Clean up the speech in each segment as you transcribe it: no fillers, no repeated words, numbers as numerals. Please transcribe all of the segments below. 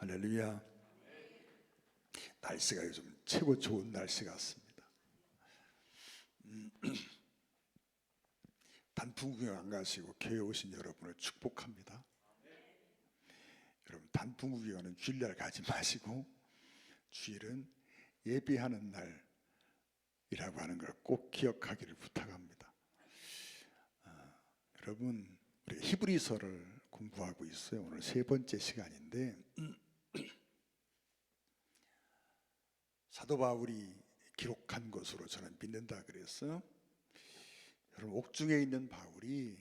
할렐루야. 날씨가 요즘 최고 좋은 날씨 같습니다. 단풍 구경 안 가시고 교회 오신 여러분을 축복합니다. 여러분, 단풍 구경은 주일날 가지 마시고 주일은 예배하는 날이라고 하는 걸 꼭 기억하기를 부탁합니다. 여러분, 우리 히브리서를 공부하고 있어요. 오늘 세 번째 시간인데 사도 바울이 기록한 것으로 저는 믿는다 그랬어요. 여러분, 옥중에 있는 바울이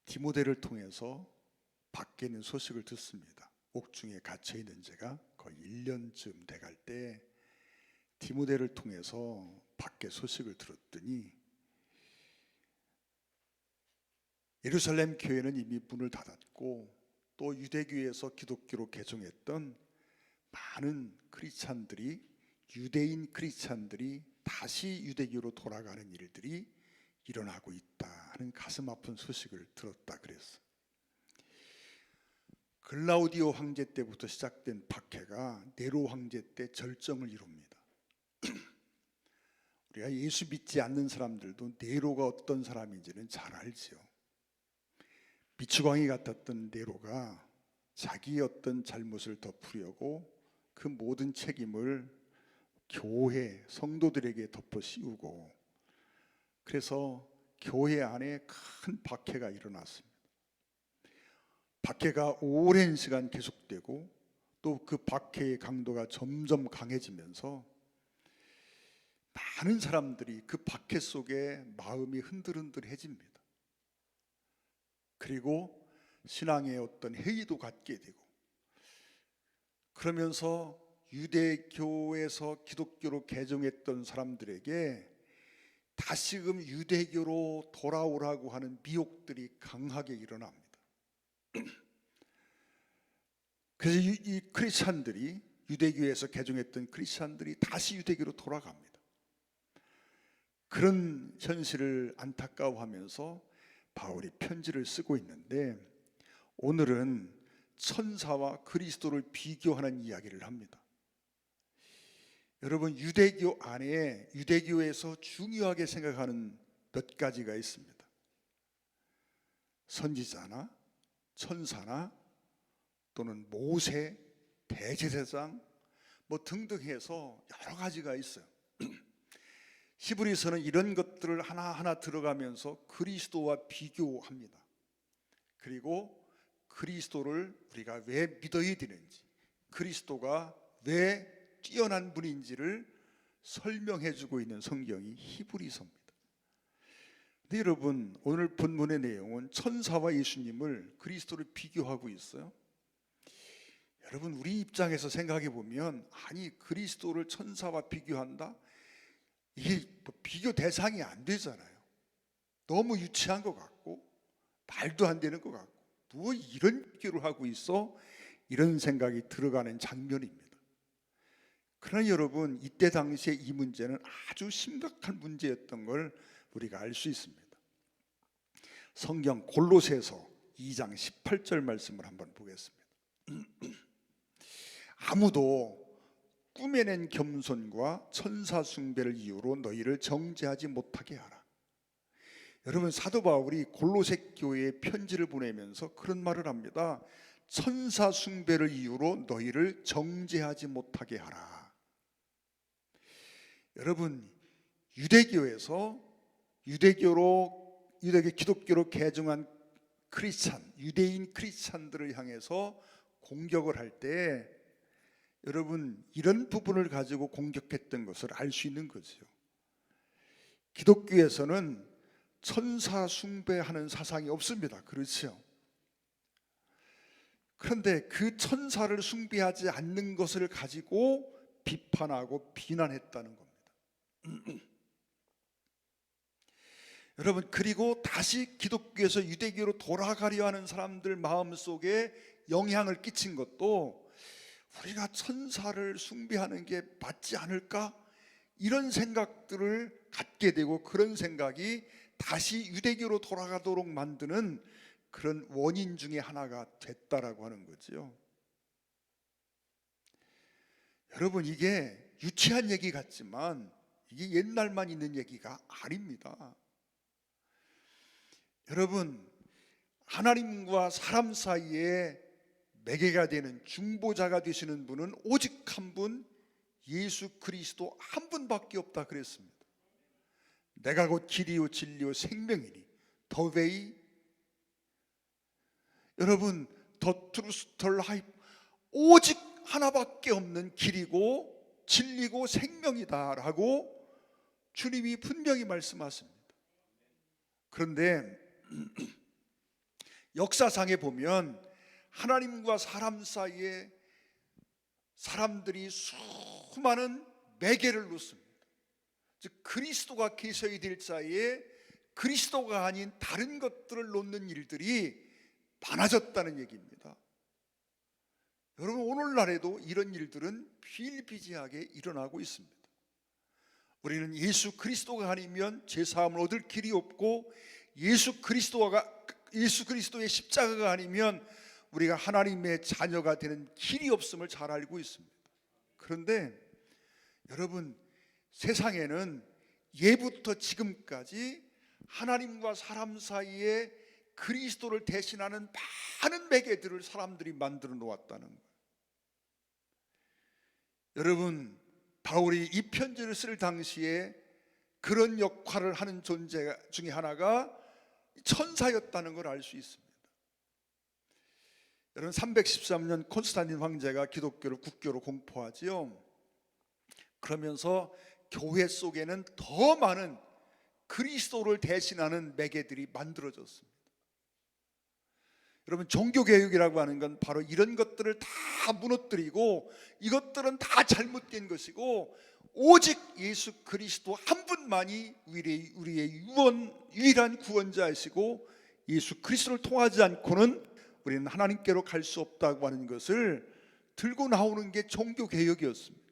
디모데를 통해서 밖에 있는 소식을 듣습니다. 옥중에 갇혀 있는 지가 거의 1년쯤 돼갈 때 디모데를 통해서 밖에 소식을 들었더니 예루살렘 교회는 이미 문을 닫았고 또 유대교에서 기독교로 개종했던 많은 유대인 크리스찬들이 다시 유대교로 돌아가는 일들이 일어나고 있다 하는 가슴 아픈 소식을 들었다 그랬어. 글라우디오 황제 때부터 시작된 박해가 네로 황제 때 절정을 이룹니다. 우리가 예수 믿지 않는 사람들도 네로가 어떤 사람인지는 잘 알죠. 미추광이 같았던 네로가 자기의 어떤 잘못을 덮으려고 그 모든 책임을 교회 성도들에게 덮어 씌우고, 그래서 교회 안에 큰 박해가 일어났습니다. 박해가 오랜 시간 계속되고 또 그 박해의 강도가 점점 강해지면서 많은 사람들이 그 박해 속에 마음이 흔들흔들해집니다. 그리고 신앙의 어떤 회의도 갖게 되고, 그러면서 유대교에서 기독교로 개종했던 사람들에게 다시금 유대교로 돌아오라고 하는 미혹들이 강하게 일어납니다. 그래서 이 크리스찬들이, 유대교에서 개종했던 크리스찬들이 다시 유대교로 돌아갑니다. 그런 현실을 안타까워하면서 바울이 편지를 쓰고 있는데, 오늘은 천사와 그리스도를 비교하는 이야기를 합니다. 여러분, 유대교 안에, 유대교에서 중요하게 생각하는 몇 가지가 있습니다. 선지자나 천사나 또는 모세, 대제사장 등등 해서 여러 가지가 있어요. 히브리서는 이런 것들을 하나하나 들어가면서 그리스도와 비교합니다. 그리고 그리스도를 우리가 왜 믿어야 되는지, 그리스도가 왜 뛰어난 분인지를 설명해주고 있는 성경이 히브리서입니다. 근데 여러분, 오늘 본문의 내용은 천사와 예수님을, 그리스도를 비교하고 있어요. 여러분, 우리 입장에서 생각해 보면, 아니, 그리스도를 천사와 비교한다? 이게 비교 대상이 안 되잖아요. 너무 유치한 것 같고 말도 안 되는 것 같고, 뭐 이런 비교를 하고 있어? 이런 생각이 들어가는 장면입니다. 그러나 여러분, 이때 당시에 이 문제는 아주 심각한 문제였던 걸 우리가 알 수 있습니다. 성경 골로새서 2장 18절 말씀을 한번 보겠습니다. 아무도 꾸며낸 겸손과 천사 숭배를 이유로 너희를 정죄하지 못하게 하라. 여러분, 사도 바울이 골로새 교회에 편지를 보내면서 그런 말을 합니다. 천사 숭배를 이유로 너희를 정죄하지 못하게 하라. 여러분, 유대교에서 기독교로 개종한 크리스찬, 유대인 크리스찬들을 향해서 공격을 할 때, 여러분, 이런 부분을 가지고 공격했던 것을 알 수 있는 거죠. 기독교에서는 천사 숭배하는 사상이 없습니다. 그렇죠? 그런데 그 천사를 숭배하지 않는 것을 가지고 비판하고 비난했다는 겁니다. 여러분, 그리고 다시 기독교에서 유대교로 돌아가려 하는 사람들 마음속에 영향을 끼친 것도, 우리가 천사를 숭배하는 게 맞지 않을까? 이런 생각들을 갖게 되고, 그런 생각이 다시 유대교로 돌아가도록 만드는 그런 원인 중에 하나가 됐다라고 하는 거죠. 여러분, 이게 유치한 얘기 같지만 이게 옛날만 있는 얘기가 아닙니다. 여러분, 하나님과 사람 사이에 매개가 되는 중보자가 되시는 분은 오직 한 분, 예수 그리스도 한 분밖에 없다 그랬습니다. 내가 곧 길이요 진리요 생명이니 더 웨이, 여러분, 더 트루스 더 라이프, 오직 하나밖에 없는 길이고 진리고 생명이다라고 주님이 분명히 말씀하십니다. 그런데 역사상에 보면 하나님과 사람 사이에 사람들이 수많은 매개를 놓습니다. 즉 그리스도가 계셔야 될 자리에 그리스도가 아닌 다른 것들을 놓는 일들이 많아졌다는 얘기입니다. 여러분, 오늘날에도 이런 일들은 비일비재하게 일어나고 있습니다. 우리는 예수 그리스도가 아니면 죄사함을 얻을 길이 없고 예수 그리스도의 십자가가 아니면 우리가 하나님의 자녀가 되는 길이 없음을 잘 알고 있습니다. 그런데 여러분, 세상에는 예부터 지금까지 하나님과 사람 사이에 그리스도를 대신하는 많은 매개들을 사람들이 만들어 놓았다는 거예요. 여러분, 바울이 이 편지를 쓸 당시에 그런 역할을 하는 존재 중에 하나가 천사였다는 걸 알 수 있습니다. 여러분, 313년 콘스탄틴 황제가 기독교를 국교로 공포하지요. 그러면서 교회 속에는 더 많은 그리스도를 대신하는 매개들이 만들어졌습니다. 여러분, 종교개혁이라고 하는 건 바로 이런 것들을 다 무너뜨리고 이것들은 다 잘못된 것이고 오직 예수 그리스도 한 분만이 우리의 유일한 구원자이시고 예수 그리스도를 통하지 않고는 우리는 하나님께로 갈 수 없다고 하는 것을 들고 나오는 게 종교개혁이었습니다.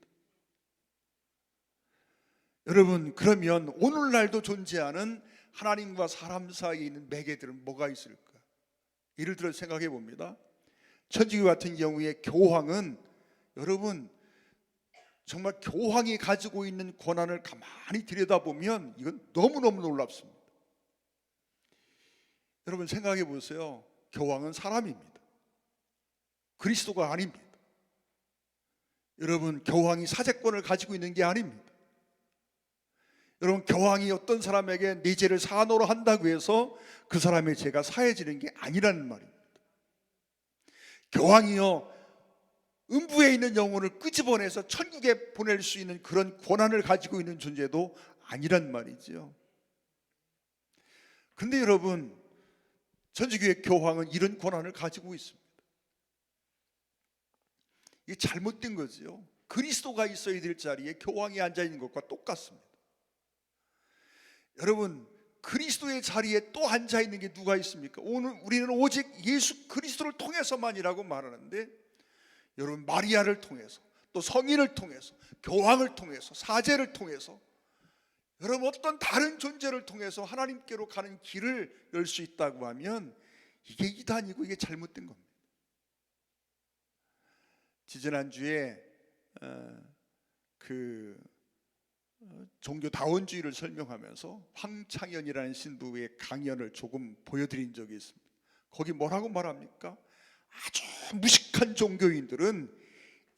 여러분, 그러면 오늘날도 존재하는 하나님과 사람 사이에 있는 매개들은 뭐가 있을까? 예를 들어 생각해 봅니다. 천주교 같은 경우에 교황은, 여러분, 정말 교황이 가지고 있는 권한을 가만히 들여다보면 이건 너무너무 놀랍습니다. 여러분, 생각해 보세요. 교황은 사람입니다. 그리스도가 아닙니다. 여러분, 교황이 사제권을 가지고 있는 게 아닙니다. 여러분, 교황이 어떤 사람에게 네 죄를 사하노라 한다고 해서 그 사람의 죄가 사해지는 게 아니라는 말입니다. 교황이요, 음부에 있는 영혼을 끄집어내서 천국에 보낼 수 있는 그런 권한을 가지고 있는 존재도 아니란 말이죠. 그런데 여러분, 천주교의 교황은 이런 권한을 가지고 있습니다. 이게 잘못된 거죠. 그리스도가 있어야 될 자리에 교황이 앉아 있는 것과 똑같습니다. 여러분, 그리스도의 자리에 또 앉아 있는 게 누가 있습니까? 오늘 우리는 오직 예수 그리스도를 통해서만이라고 말하는데, 여러분, 마리아를 통해서, 또 성인을 통해서, 교황을 통해서, 사제를 통해서, 여러분, 어떤 다른 존재를 통해서 하나님께로 가는 길을 열 수 있다고 하면 이게 이단이고 이게 잘못된 겁니다. 지지난주에 종교다원주의를 설명하면서 황창현이라는 신부의 강연을 조금 보여드린 적이 있습니다. 거기 뭐라고 말합니까? 아주 무식한 종교인들은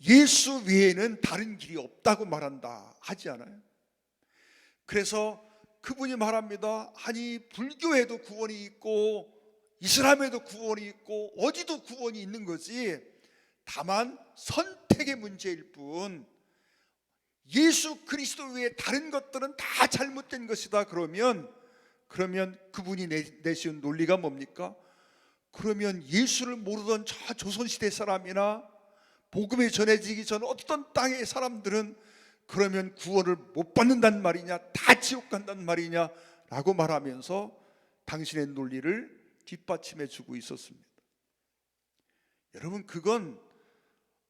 예수 외에는 다른 길이 없다고 말한다 하지 않아요? 그래서 그분이 말합니다. 아니, 불교에도 구원이 있고 이슬람에도 구원이 있고 어디도 구원이 있는 거지, 다만 선택의 문제일 뿐 예수 그리스도 외에 다른 것들은 다 잘못된 것이다. 그러면 그분이 내세운 논리가 뭡니까? 그러면 예수를 모르던 저 조선시대 사람이나 복음이 전해지기 전 어떤 땅의 사람들은 그러면 구원을 못 받는단 말이냐, 다 지옥 간단 말이냐 라고 말하면서 당신의 논리를 뒷받침해 주고 있었습니다. 여러분, 그건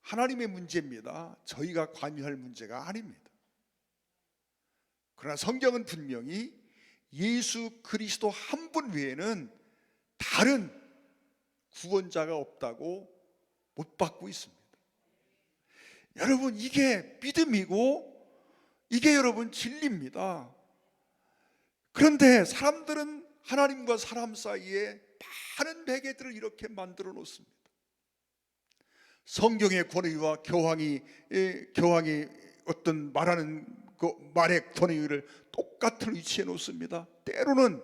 하나님의 문제입니다. 저희가 관여할 문제가 아닙니다. 그러나 성경은 분명히 예수 그리스도 한 분 외에는 다른 구원자가 없다고 못 받고 있습니다. 여러분, 이게 믿음이고 이게 여러분 진리입니다. 그런데 사람들은 하나님과 사람 사이에 많은 베개들을 이렇게 만들어 놓습니다. 성경의 권위와 교황이 어떤 말하는 그 말의 권위를 똑같은 위치에 놓습니다. 때로는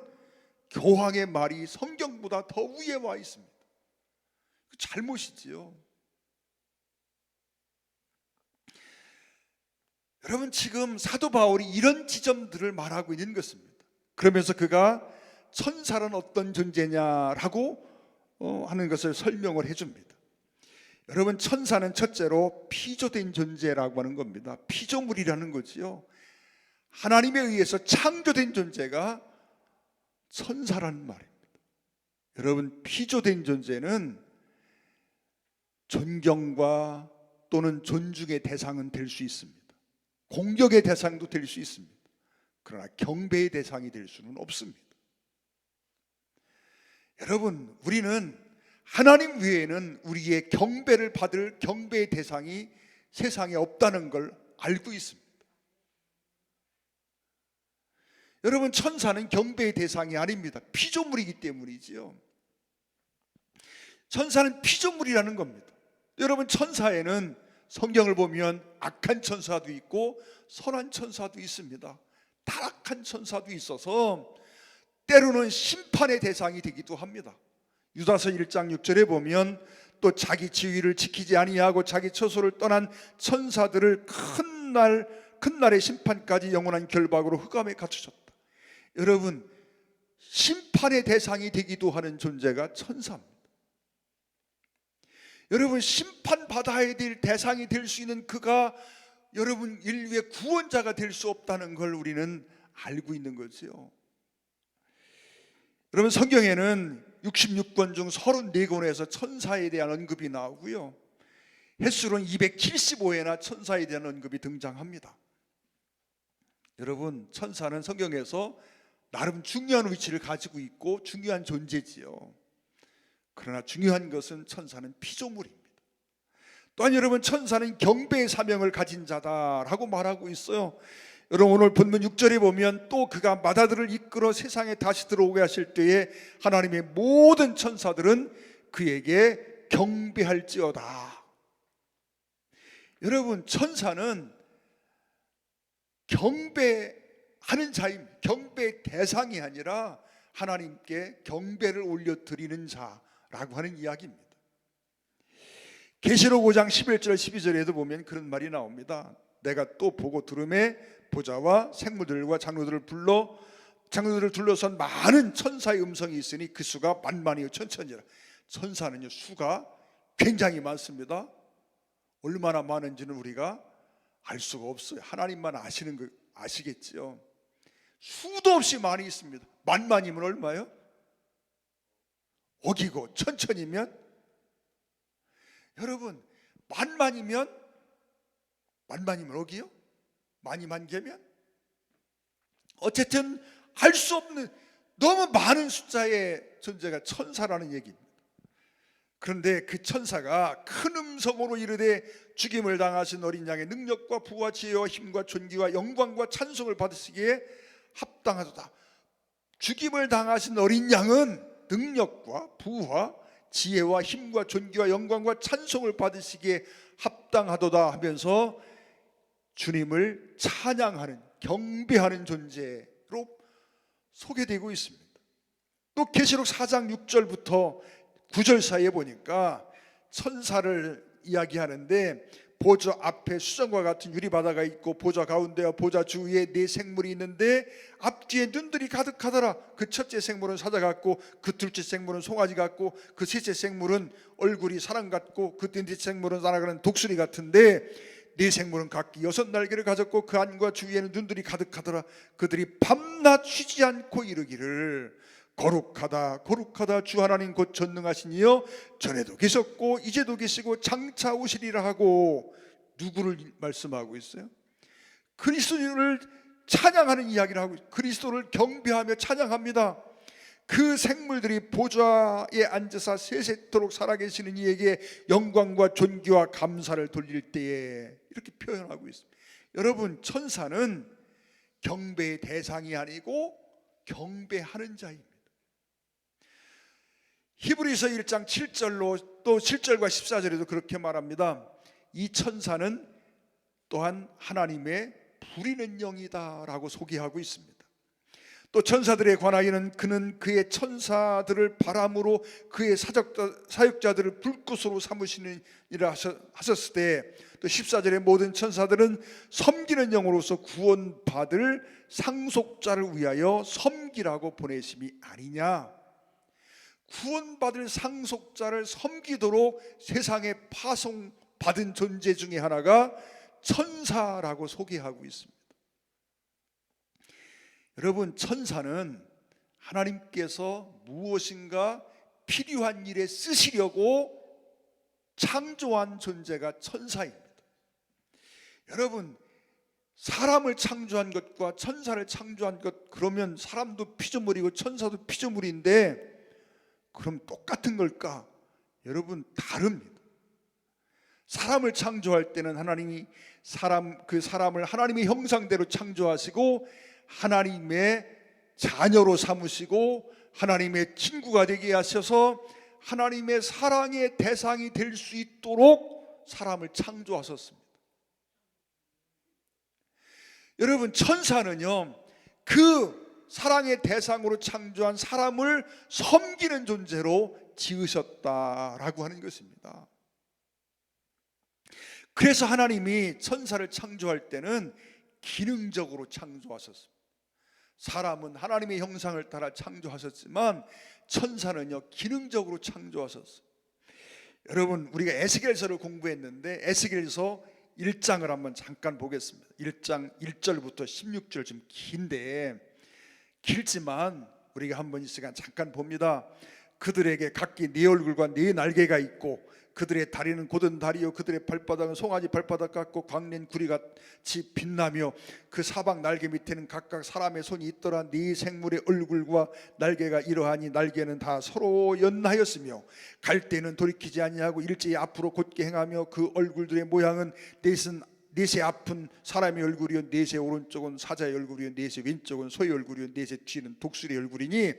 교황의 말이 성경보다 더 위에 와 있습니다. 잘못이지요. 여러분, 지금 사도 바울이 이런 지점들을 말하고 있는 것입니다. 그러면서 그가 천사란 어떤 존재냐라고 하는 것을 설명을 해줍니다. 여러분, 천사는 첫째로 피조된 존재라고 하는 겁니다. 피조물이라는 거지요. 하나님에 의해서 창조된 존재가 천사라는 말입니다. 여러분, 피조된 존재는 존경과 또는 존중의 대상은 될 수 있습니다. 공격의 대상도 될 수 있습니다. 그러나 경배의 대상이 될 수는 없습니다. 여러분, 우리는 하나님 외에는 우리의 경배를 받을 경배의 대상이 세상에 없다는 걸 알고 있습니다. 여러분, 천사는 경배의 대상이 아닙니다. 피조물이기 때문이지요. 천사는 피조물이라는 겁니다. 여러분, 천사에는 성경을 보면 악한 천사도 있고 선한 천사도 있습니다. 타락한 천사도 있어서 때로는 심판의 대상이 되기도 합니다. 유다서 1장 6절에 보면 또 자기 지위를 지키지 아니하고 자기 처소를 떠난 천사들을 큰 날의 심판까지 영원한 결박으로 흑암에 갇히셨다. 여러분, 심판의 대상이 되기도 하는 존재가 천사입니다. 여러분, 심판받아야 될 대상이 될 수 있는 그가 여러분 인류의 구원자가 될 수 없다는 걸 우리는 알고 있는 거죠. 여러분, 성경에는 66권 중 34권에서 천사에 대한 언급이 나오고요, 횟수로는 275회나 천사에 대한 언급이 등장합니다. 여러분, 천사는 성경에서 나름 중요한 위치를 가지고 있고 중요한 존재지요. 그러나 중요한 것은 천사는 피조물입니다. 또한 여러분, 천사는 경배의 사명을 가진 자다라고 말하고 있어요. 여러분, 오늘 본문 6절에 보면 또 그가 마다들을 이끌어 세상에 다시 들어오게 하실 때에 하나님의 모든 천사들은 그에게 경배할지어다. 여러분, 천사는 경배하는 자입니다. 경배의 대상이 아니라 하나님께 경배를 올려드리는 자라고 하는 이야기입니다. 계시록 5장 11절 12절에도 보면 그런 말이 나옵니다. 내가 또 보고 들음에 보좌와 생물들과 장로들을 둘러선 많은 천사의 음성이 있으니 그 수가 만만이요 천천이라. 천사는요, 수가 굉장히 많습니다. 얼마나 많은지는 우리가 알 수가 없어요. 하나님만 아시는 거 아시겠지요. 수도 없이 많이 있습니다. 만만이면 얼마요? 억이고 천천이면, 여러분, 만만이면 억이요? 만이만 개면? 어쨌든 알 수 없는 너무 많은 숫자의 존재가 천사라는 얘기입니다. 그런데 그 천사가 큰 음성으로 이르되 죽임을 당하신 어린 양의 능력과 부와 지혜와 힘과 존귀와 영광과 찬송을 받으시기에 합당하도다. 죽임을 당하신 어린 양은 능력과 부와 지혜와 힘과 존귀와 영광과 찬송을 받으시기에 합당하도다 하면서 주님을 찬양하는, 경배하는 존재로 소개되고 있습니다. 또 계시록 4장 6절부터 9절 사이에 보니까 천사를 이야기하는데, 보좌 앞에 수정과 같은 유리바다가 있고 보좌 가운데와 보좌 주위에 네 생물이 있는데 앞뒤에 눈들이 가득하더라. 그 첫째 생물은 사자 같고 그 둘째 생물은 송아지 같고 그 셋째 생물은 얼굴이 사람 같고 그 넷째 생물은 날아가는 독수리 같은데 네 생물은 각기 6날개를 가졌고 그 안과 주위에는 눈들이 가득하더라. 그들이 밤낮 쉬지 않고 이르기를 거룩하다 거룩하다 주 하나님 곧 전능하신 이여 전에도 계셨고 이제도 계시고 장차 오시리라 하고, 누구를 말씀하고 있어요? 그리스도를 찬양하는 이야기를 하고, 그리스도를 경배하며 찬양합니다. 그 생물들이 보좌에 앉으사 세세토록 살아계시는 이에게 영광과 존귀와 감사를 돌릴 때에 이렇게 표현하고 있습니다. 여러분, 천사는 경배의 대상이 아니고 경배하는 자입니다. 히브리서 1장 7절로 또 7절과 14절에도 그렇게 말합니다. 이 천사는 또한 하나님의 부리는 영이다 라고 소개하고 있습니다. 또 천사들에 관하여는 그는 그의 천사들을 바람으로 그의 사역자들을 불꽃으로 삼으시는 일을 하셨을 때, 또 14절에 모든 천사들은 섬기는 영으로서 구원받을 상속자를 위하여 섬기라고 보내심이 아니냐. 구원받을 상속자를 섬기도록 세상에 파송받은 존재 중에 하나가 천사라고 소개하고 있습니다. 여러분, 천사는 하나님께서 무엇인가 필요한 일에 쓰시려고 창조한 존재가 천사입니다. 여러분, 사람을 창조한 것과 천사를 창조한 것, 그러면 사람도 피조물이고 천사도 피조물인데 그럼 똑같은 걸까? 여러분, 다릅니다. 사람을 창조할 때는 하나님이 그 사람을 하나님의 형상대로 창조하시고 하나님의 자녀로 삼으시고 하나님의 친구가 되게 하셔서 하나님의 사랑의 대상이 될 수 있도록 사람을 창조하셨습니다. 여러분, 천사는요, 그 사랑의 대상으로 창조한 사람을 섬기는 존재로 지으셨다라고 하는 것입니다. 그래서 하나님이 천사를 창조할 때는 기능적으로 창조하셨습니다. 사람은 하나님의 형상을 따라 창조하셨지만 천사는요, 기능적으로 창조하셨어요. 여러분, 우리가 에스겔서를 공부했는데 에스겔서 1장을 한번 잠깐 보겠습니다. 1장 1절부터 16절, 좀 긴데 길지만 우리가 한번 이 시간 잠깐 봅니다. 그들에게 각기 네 얼굴과 네 날개가 있고 그들의 다리는 곧은 다리요 그들의 발바닥은 송아지 발바닥 같고 광낸 구리같이 빛나며 그 사방 날개 밑에는 각각 사람의 손이 있더라. 네 생물의 얼굴과 날개가 이러하니 날개는 다 서로 연하였으며 갈 때는 돌이키지 아니하고 일제히 앞으로 곧게 행하며 그 얼굴들의 모양은 넷의 앞은 사람의 얼굴이요 넷의 오른쪽은 사자의 얼굴이요 넷의 왼쪽은 소의 얼굴이요 넷의 뒤는 독수리의 얼굴이니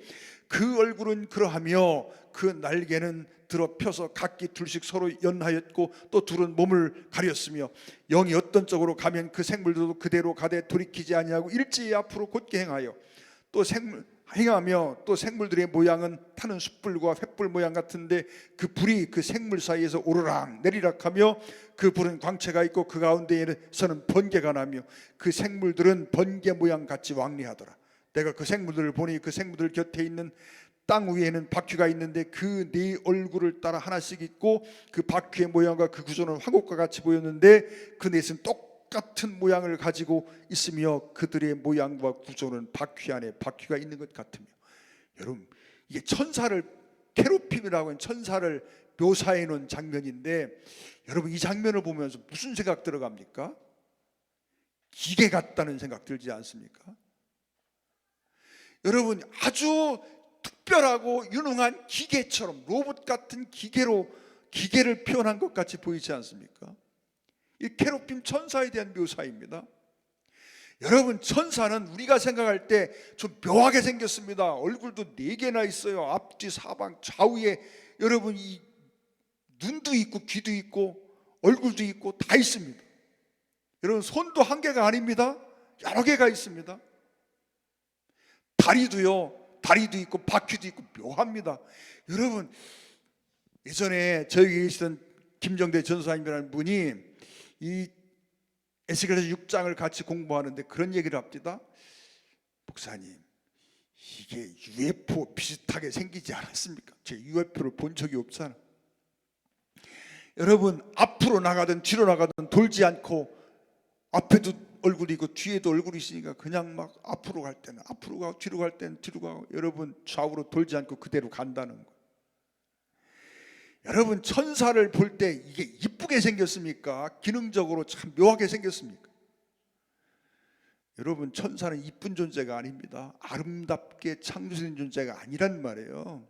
그 얼굴은 그러하며 그 날개는 들어 펴서 각기 둘씩 서로 연하였고 또 둘은 몸을 가렸으며 영이 어떤 쪽으로 가면 그 생물들도 그대로 가되 돌이키지 아니하고 일제히 앞으로 곧게 행하여 또 행하며 또 생물들의 모양은 타는 숯불과 횃불 모양 같은데 그 불이 그 생물 사이에서 오르락 내리락 하며 그 불은 광채가 있고 그 가운데에서는 번개가 나며 그 생물들은 번개 모양 같이 왕래하더라. 내가 그 생물들을 보니 그 생물들 곁에 있는 땅 위에는 바퀴가 있는데 그 네 얼굴을 따라 하나씩 있고 그 바퀴의 모양과 그 구조는 화곡과 같이 보였는데 그 넷은 똑같은 모양을 가지고 있으며 그들의 모양과 구조는 바퀴 안에 바퀴가 있는 것 같으며. 여러분, 이게 천사를 케루빔이라고 하는 천사를 묘사해 놓은 장면인데 여러분, 이 장면을 보면서 무슨 생각 들어갑니까? 기계 같다는 생각 들지 않습니까? 여러분, 아주 특별하고 유능한 기계처럼 로봇 같은 기계를 표현한 것 같이 보이지 않습니까? 이 케루빔 천사에 대한 묘사입니다. 여러분, 천사는 우리가 생각할 때 좀 묘하게 생겼습니다. 얼굴도 4개나 있어요. 앞뒤 사방 좌우에 여러분 이 눈도 있고 귀도 있고 얼굴도 있고 다 있습니다. 여러분, 손도 한 개가 아닙니다. 여러 개가 있습니다. 다리도 있고 바퀴도 있고 묘합니다. 여러분, 예전에 저희 계시던 김정대 전사님이라는 분이 이 에스겔서 6장을 같이 공부하는데 그런 얘기를 합니다. 목사님, 이게 UFO 비슷하게 생기지 않았습니까? 제가 UFO를 본 적이 없잖아. 여러분, 앞으로 나가든 뒤로 나가든 돌지 않고 앞에도 얼굴이 있고 뒤에도 얼굴이 있으니까 그냥 막 앞으로 갈 때는 앞으로 가고 뒤로 갈 때는 뒤로 가고 여러분 좌우로 돌지 않고 그대로 간다는 거. 여러분, 천사를 볼 때 이게 이쁘게 생겼습니까? 기능적으로 참 묘하게 생겼습니까? 여러분, 천사는 이쁜 존재가 아닙니다. 아름답게 창조된 존재가 아니란 말이에요.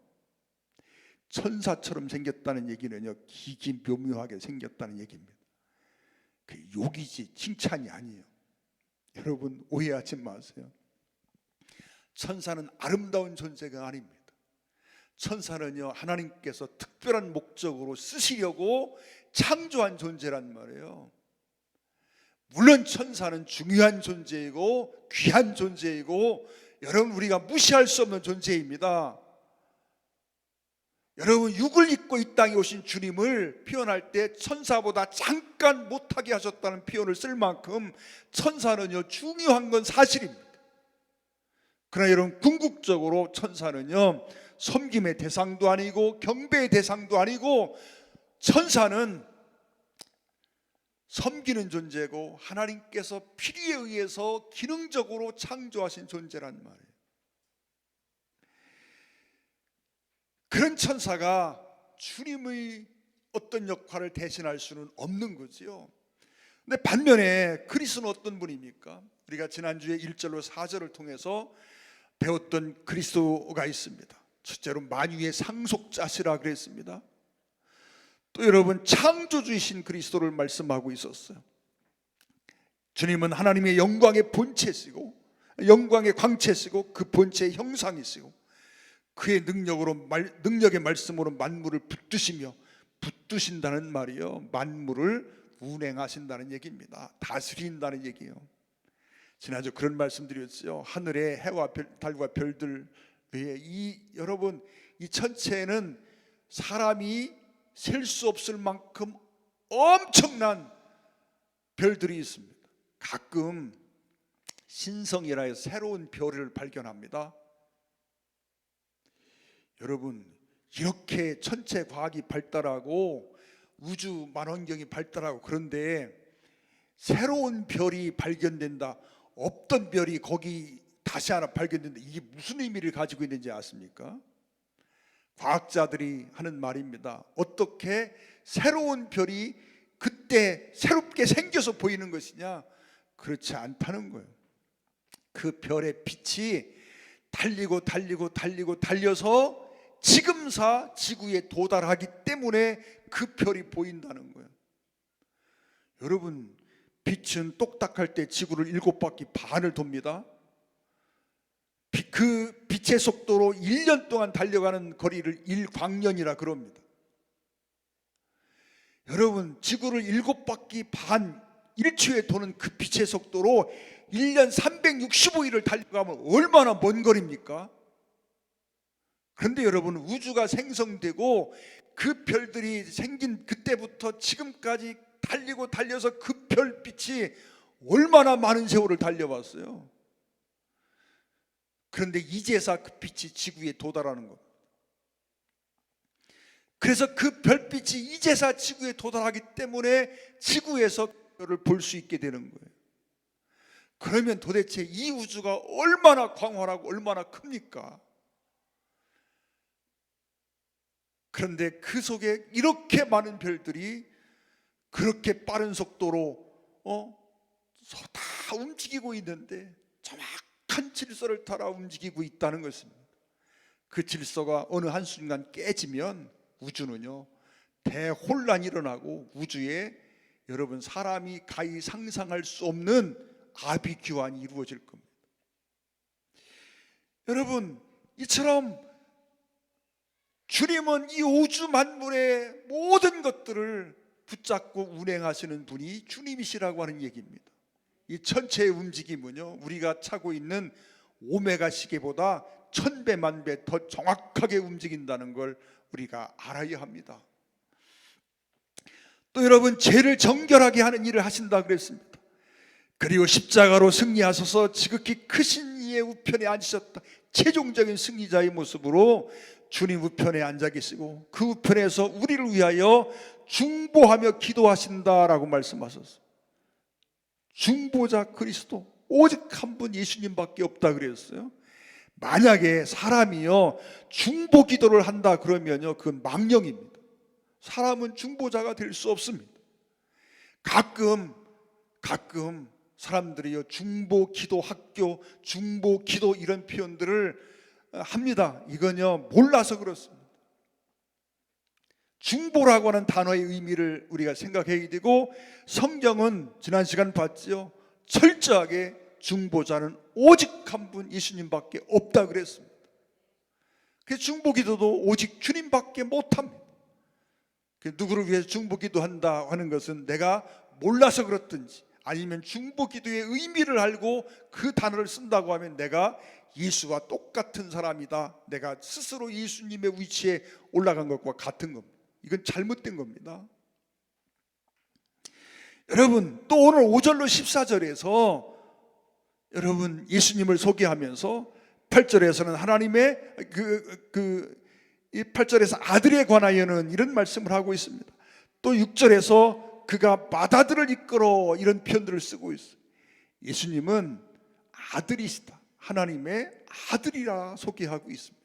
천사처럼 생겼다는 얘기는요, 기기묘묘하게 생겼다는 얘기입니다. 그 욕이지 칭찬이 아니에요. 여러분 오해하지 마세요. 천사는 아름다운 존재가 아닙니다. 천사는요, 하나님께서 특별한 목적으로 쓰시려고 창조한 존재란 말이에요. 물론 천사는 중요한 존재이고 귀한 존재이고 여러분 우리가 무시할 수 없는 존재입니다. 여러분 육을 입고 이 땅에 오신 주님을 표현할 때 천사보다 잠깐 못하게 하셨다는 표현을 쓸 만큼 천사는요 중요한 건 사실입니다. 그러나 여러분 궁극적으로 천사는요 섬김의 대상도 아니고 경배의 대상도 아니고 천사는 섬기는 존재고 하나님께서 필요에 의해서 기능적으로 창조하신 존재란 말이에요. 그런 천사가 주님의 어떤 역할을 대신할 수는 없는 거지요. 근데 반면에 그리스도는 어떤 분입니까? 우리가 지난주에 1절로 4절을 통해서 배웠던 그리스도가 있습니다. 첫째로 만유의 상속자시라 그랬습니다. 또 여러분 창조주이신 그리스도를 말씀하고 있었어요. 주님은 하나님의 영광의 본체시고 영광의 광채시고 그 본체의 형상이시고 그의 능력의 말씀으로 만물을 붙드시며 붙드신다는 말이요 만물을 운행하신다는 얘기입니다. 다스린다는 얘기예요. 지난주 그런 말씀 드렸죠. 하늘의 해와 달과 별들 외에 여러분 이 천체에는 사람이 셀 수 없을 만큼 엄청난 별들이 있습니다. 가끔 신성이라 해서 새로운 별을 발견합니다. 여러분 이렇게 천체 과학이 발달하고 우주 만원경이 발달하고 그런데 새로운 별이 발견된다, 없던 별이 거기 다시 하나 발견된다, 이게 무슨 의미를 가지고 있는지 아십니까? 과학자들이 하는 말입니다. 어떻게 새로운 별이 그때 새롭게 생겨서 보이는 것이냐? 그렇지 않다는 거예요. 그 별의 빛이 달려서 지금사 지구에 도달하기 때문에 그 별이 보인다는 거예요. 여러분 빛은 똑딱할 때 지구를 7바퀴 반을 돕니다. 그 빛의 속도로 1년 동안 달려가는 거리를 1광년이라 그럽니다. 여러분 지구를 7바퀴 반 1초에 도는 그 빛의 속도로 1년 365일을 달려가면 얼마나 먼 거리입니까? 그런데 여러분 우주가 생성되고 그 별들이 생긴 그때부터 지금까지 달려서 그 별빛이 얼마나 많은 세월을 달려왔어요. 그런데 이제서 그 빛이 지구에 도달하는 겁니다. 그래서 그 별빛이 이제서 지구에 도달하기 때문에 지구에서 별을 볼 수 있게 되는 거예요. 그러면 도대체 이 우주가 얼마나 광활하고 얼마나 큽니까? 그런데 그 속에 이렇게 많은 별들이 그렇게 빠른 속도로 다 움직이고 있는데 정확한 질서를 따라 움직이고 있다는 것입니다. 그 질서가 어느 한순간 깨지면 우주는요 대혼란이 일어나고 우주에 여러분 사람이 가히 상상할 수 없는 아비규환이 이루어질 겁니다. 여러분 이처럼 주님은 이 우주 만물의 모든 것들을 붙잡고 운행하시는 분이 주님이시라고 하는 얘기입니다. 이 천체의 움직임은요 우리가 차고 있는 오메가 시계보다 1000배 만배 더 정확하게 움직인다는 걸 우리가 알아야 합니다. 또 여러분 죄를 정결하게 하는 일을 하신다 그랬습니다. 그리고 십자가로 승리하셔서 지극히 크신 이의 우편에 앉으셨다. 최종적인 승리자의 모습으로 주님 우편에 앉아 계시고 그 우편에서 우리를 위하여 중보하며 기도하신다라고 말씀하셨어요. 중보자 그리스도 오직 한 분 예수님밖에 없다 그랬어요. 만약에 사람이요 중보 기도를 한다 그러면요 그건 망령입니다. 사람은 중보자가 될 수 없습니다. 가끔 사람들이요 중보 기도 학교, 중보 기도 이런 표현들을 합니다. 이건요 몰라서 그렇습니다. 중보라고 하는 단어의 의미를 우리가 생각해야 되고, 성경은 지난 시간 봤죠. 철저하게 중보자는 오직 한 분 예수님밖에 없다 그랬습니다. 그 중보기도도 오직 주님밖에 못합니다. 누구를 위해서 중보기도한다 하는 것은 내가 몰라서 그렇든지 아니면 중보기도의 의미를 알고 그 단어를 쓴다고 하면 내가 예수와 똑같은 사람이다, 내가 스스로 예수님의 위치에 올라간 것과 같은 겁니다. 이건 잘못된 겁니다. 여러분, 또 오늘 5절로 14절에서 여러분 예수님을 소개하면서 8절에서는 하나님의 이 8절에서 아들에 관하여는 이런 말씀을 하고 있습니다. 또 6절에서 그가 맏아들을 이끌어 이런 표현들을 쓰고 있어요. 예수님은 아들이시다, 하나님의 아들이라 소개하고 있습니다.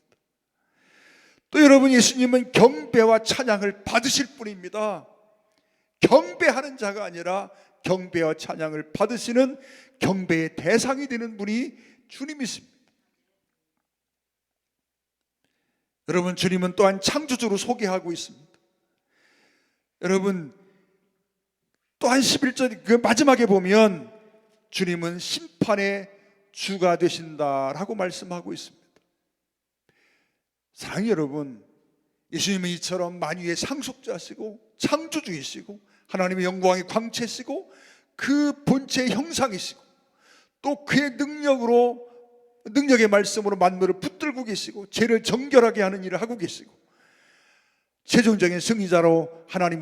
또 여러분, 예수님은 경배와 찬양을 받으실 분입니다. 경배하는 자가 아니라 경배와 찬양을 받으시는 경배의 대상이 되는 분이 주님이십니다. 여러분, 주님은 또한 창조주로 소개하고 있습니다. 여러분, 또한 11절 그 마지막에 보면 주님은 심판의 주가 되신다라고 말씀하고 있습니다. 사랑하는 여러분, 예수님은 이처럼 만유의 상속자시고 창조주이시고 하나님의 영광의 광채시고 그 본체의 형상이시고 또 그의 능력의 말씀으로 만물을 붙들고 계시고 죄를 정결하게 하는 일을 하고 계시고 최종적인 승리자로 하나님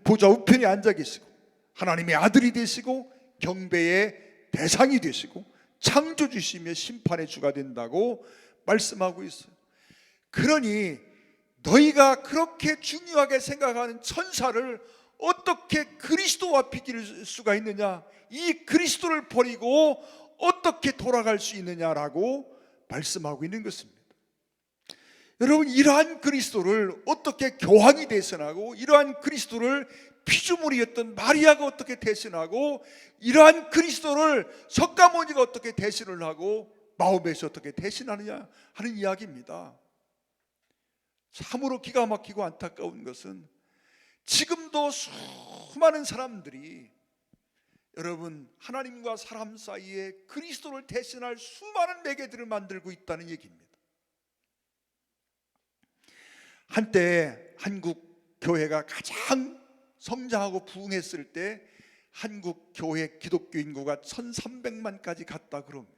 보좌 우편에 앉아 계시고 하나님의 아들이 되시고 경배의 대상이 되시고 창조주시며 심판의 주가 된다고 말씀하고 있어요. 그러니 너희가 그렇게 중요하게 생각하는 천사를 어떻게 그리스도와 비길 수가 있느냐, 이 그리스도를 버리고 어떻게 돌아갈 수 있느냐라고 말씀하고 있는 것입니다. 여러분, 이러한 그리스도를 어떻게 교황이 대신하고, 이러한 그리스도를 피조물이었던 마리아가 어떻게 대신하고, 이러한 그리스도를 석가모니가 어떻게 대신을 하고 마호메시 어떻게 대신하느냐 하는 이야기입니다. 참으로 기가 막히고 안타까운 것은 지금도 수많은 사람들이 여러분 하나님과 사람 사이에 그리스도를 대신할 수많은 매개들을 만들고 있다는 얘기입니다. 한때 한국 교회가 가장 성장하고 부흥했을 때 한국 교회 기독교 인구가 1300만까지 갔다 그럽니다.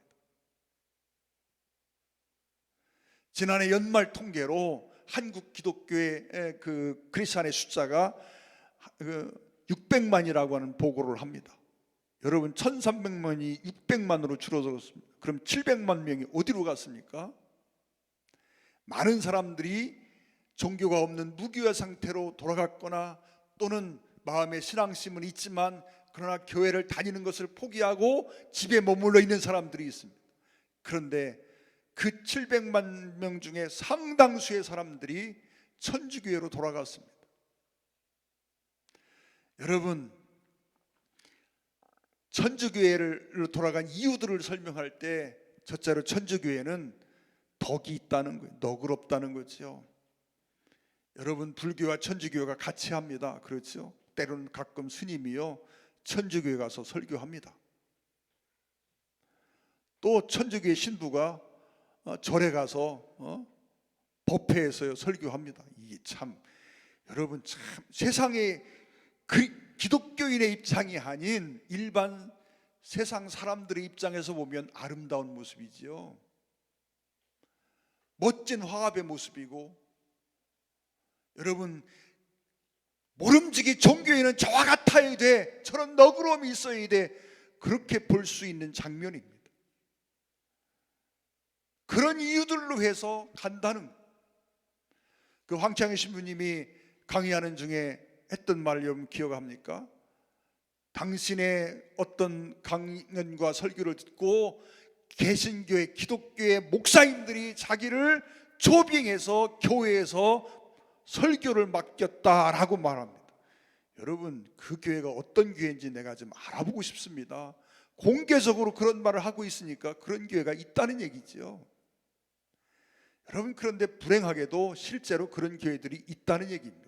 지난해 연말 통계로 한국 기독교의 그 크리스찬의 숫자가 600만이라고 하는 보고를 합니다. 여러분, 1300만이 600만으로 줄어들었습니다. 그럼 700만 명이 어디로 갔습니까? 많은 사람들이 종교가 없는 무교회 상태로 돌아갔거나 또는 마음에 신앙심은 있지만 그러나 교회를 다니는 것을 포기하고 집에 머물러 있는 사람들이 있습니다. 그런데 그 700만 명 중에 상당수의 사람들이 천주교회로 돌아갔습니다. 여러분, 천주교회로 돌아간 이유들을 설명할 때 첫째로 천주교회는 덕이 있다는 거예요. 너그럽다는 거죠. 여러분, 불교와 천주교회가 같이 합니다. 그렇죠? 때로는 가끔 스님이요 천주교회 가서 설교합니다. 또 천주교회 신부가 절에 가서 법회에서 설교합니다. 이게 참 여러분, 참 세상의 기독교인의 입장이 아닌 일반 세상 사람들의 입장에서 보면 아름다운 모습이지요. 멋진 화합의 모습이고, 여러분 모름지기 종교인은 저와 같아야 돼, 저런 너그러움이 있어야 돼, 그렇게 볼 수 있는 장면입니다. 그런 이유들로 해서 간다는 거예요. 그 황창희 신부님이 강의하는 중에 했던 말 여러분 기억합니까? 당신의 어떤 강연과 설교를 듣고 개신교회 기독교의 목사님들이 자기를 초빙해서 교회에서 설교를 맡겼다라고 말합니다. 여러분, 그 교회가 어떤 교회인지 내가 좀 알아보고 싶습니다. 공개적으로 그런 말을 하고 있으니까 그런 교회가 있다는 얘기죠. 여러분, 그런데 불행하게도 실제로 그런 교회들이 있다는 얘기입니다.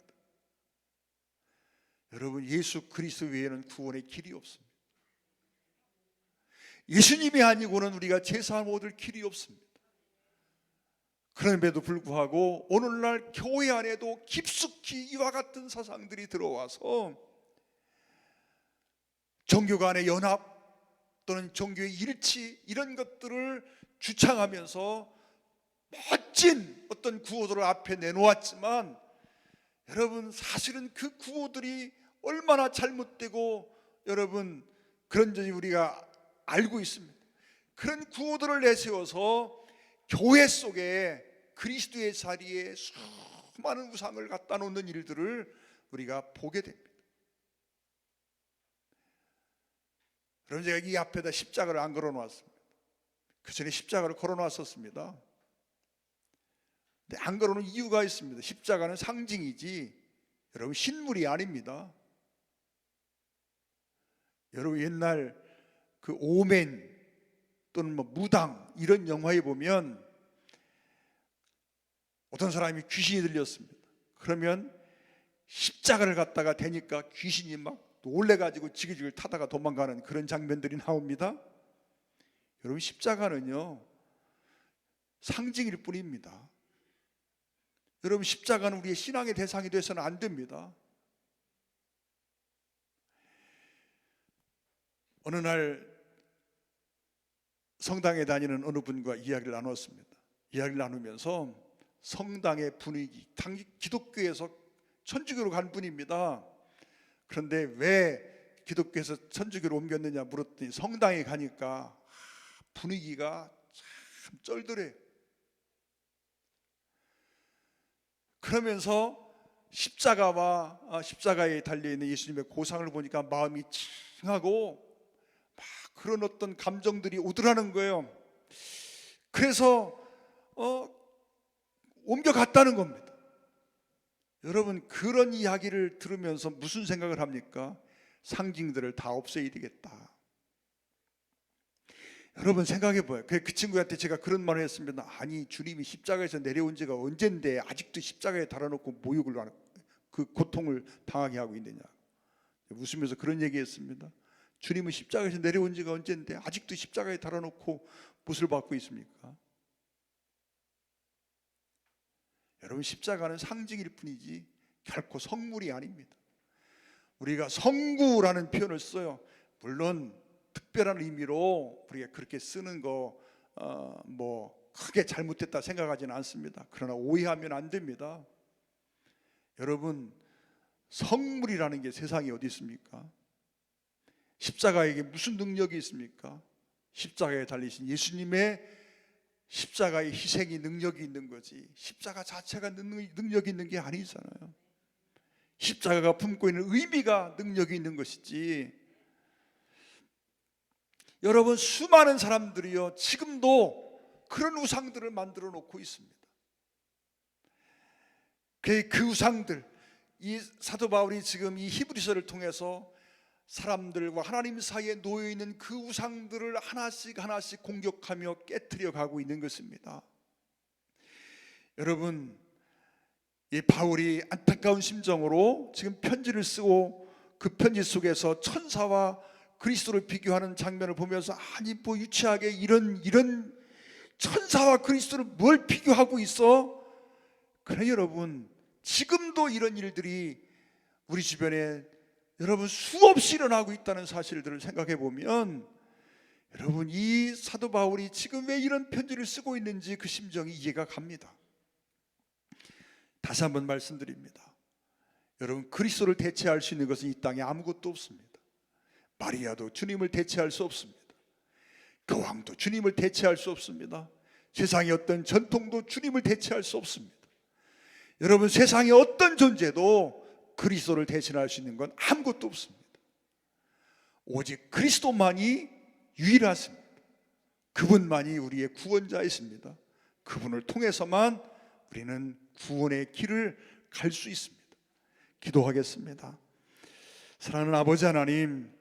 여러분, 예수 그리스도 외에는 구원의 길이 없습니다. 예수님이 아니고는 우리가 제사함 얻을 길이 없습니다. 그럼에도 불구하고 오늘날 교회 안에도 깊숙이 이와 같은 사상들이 들어와서 종교 간의 연합 또는 종교의 일치, 이런 것들을 주창하면서 멋진 어떤 구호들을 앞에 내놓았지만, 여러분, 사실은 그 구호들이 얼마나 잘못되고 여러분 그런지 우리가 알고 있습니다. 그런 구호들을 내세워서 교회 속에 그리스도의 자리에 수많은 우상을 갖다 놓는 일들을 우리가 보게 됩니다. 그럼 제가 이 앞에다 십자가를 안 걸어 놓았습니다. 그 전에 십자가를 걸어 놨었습니다. 근데 안 걸어 놓은 이유가 있습니다. 십자가는 상징이지 여러분 신물이 아닙니다. 여러분, 옛날 그 오멘 또는 뭐 무당 이런 영화에 보면 어떤 사람이 귀신이 들렸습니다. 그러면 십자가를 갖다가 대니까 귀신이 막 놀래가지고 지그지글 타다가 도망가는 그런 장면들이 나옵니다. 여러분, 십자가는요 상징일 뿐입니다. 여러분, 십자가는 우리의 신앙의 대상이 돼서는 안 됩니다. 어느 날 성당에 다니는 어느 분과 이야기를 나눴습니다. 이야기를 나누면서 성당의 분위기, 기독교에서 천주교로 간 분입니다. 그런데 왜 기독교에서 천주교로 옮겼느냐 물었더니 성당에 가니까 분위기가 참 쩔더래요. 그러면서 십자가에 달려있는 예수님의 고상을 보니까 마음이 칭하고 막 그런 어떤 감정들이 오더라는 거예요. 그래서 옮겨갔다는 겁니다. 여러분, 그런 이야기를 들으면서 무슨 생각을 합니까? 상징들을 다 없애야 되겠다. 여러분, 생각해 봐요. 그 친구한테 제가 그런 말을 했습니다. 아니, 주님이 십자가에서 내려온 지가 언젠데 아직도 십자가에 달아놓고 모욕을 하는, 그 고통을 당하게 하고 있느냐. 웃으면서 그런 얘기했습니다. 주님은 십자가에서 내려온 지가 언젠데 아직도 십자가에 달아놓고 못을 받고 있습니까? 여러분, 십자가는 상징일 뿐이지 결코 성물이 아닙니다. 우리가 성구라는 표현을 써요. 물론 특별한 의미로 우리가 그렇게 쓰는 거 뭐 크게 잘못됐다 생각하지는 않습니다. 그러나 오해하면 안 됩니다. 여러분, 성물이라는 게 세상에 어디 있습니까? 십자가에게 무슨 능력이 있습니까? 십자가에 달리신 예수님의 십자가의 희생이 능력이 있는 거지, 십자가 자체가 능력이 있는 게 아니잖아요. 십자가가 품고 있는 의미가 능력이 있는 것이지. 여러분, 수많은 사람들이요 지금도 그런 우상들을 만들어 놓고 있습니다. 그 우상들, 이 사도 바울이 지금 이 히브리서를 통해서 사람들과 하나님 사이에 놓여 있는 그 우상들을 하나씩 하나씩 공격하며 깨트려 가고 있는 것입니다. 여러분, 이 바울이 안타까운 심정으로 지금 편지를 쓰고 그 편지 속에서 천사와 그리스도를 비교하는 장면을 보면서, 아니 뭐 유치하게 이런 천사와 그리스도를 뭘 비교하고 있어? 그래, 여러분, 지금도 이런 일들이 우리 주변에 여러분 수없이 일어나고 있다는 사실들을 생각해 보면, 여러분, 이 사도 바울이 지금 왜 이런 편지를 쓰고 있는지 그 심정이 이해가 갑니다. 다시 한번 말씀드립니다. 여러분, 그리스도를 대체할 수 있는 것은 이 땅에 아무것도 없습니다. 마리아도 주님을 대체할 수 없습니다. 교황도 주님을 대체할 수 없습니다. 세상의 어떤 전통도 주님을 대체할 수 없습니다. 여러분, 세상의 어떤 존재도 그리스도를 대신할 수 있는 건 아무것도 없습니다. 오직 그리스도만이 유일하십니다. 그분만이 우리의 구원자이십니다. 그분을 통해서만 우리는 구원의 길을 갈 수 있습니다. 기도하겠습니다. 사랑하는 아버지 하나님,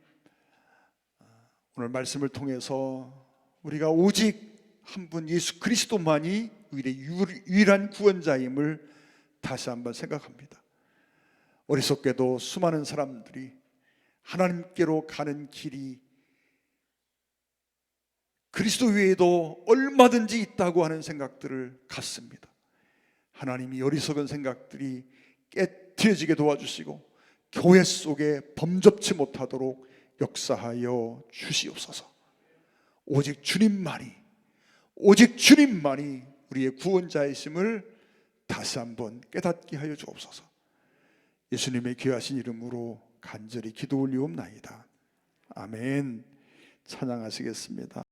오늘 말씀을 통해서 우리가 오직 한 분 예수 그리스도만이 우리의 유일한 구원자임을 다시 한번 생각합니다. 어리석게도 수많은 사람들이 하나님께로 가는 길이 그리스도 외에도 얼마든지 있다고 하는 생각들을 갖습니다. 하나님이 어리석은 생각들이 깨트려지게 도와주시고 교회 속에 범접치 못하도록 역사하여 주시옵소서. 오직 주님만이 우리의 구원자이심을 다시 한번 깨닫게 하여 주옵소서. 예수님의 귀하신 이름으로 간절히 기도 올리옵나이다. 아멘. 찬양하시겠습니다.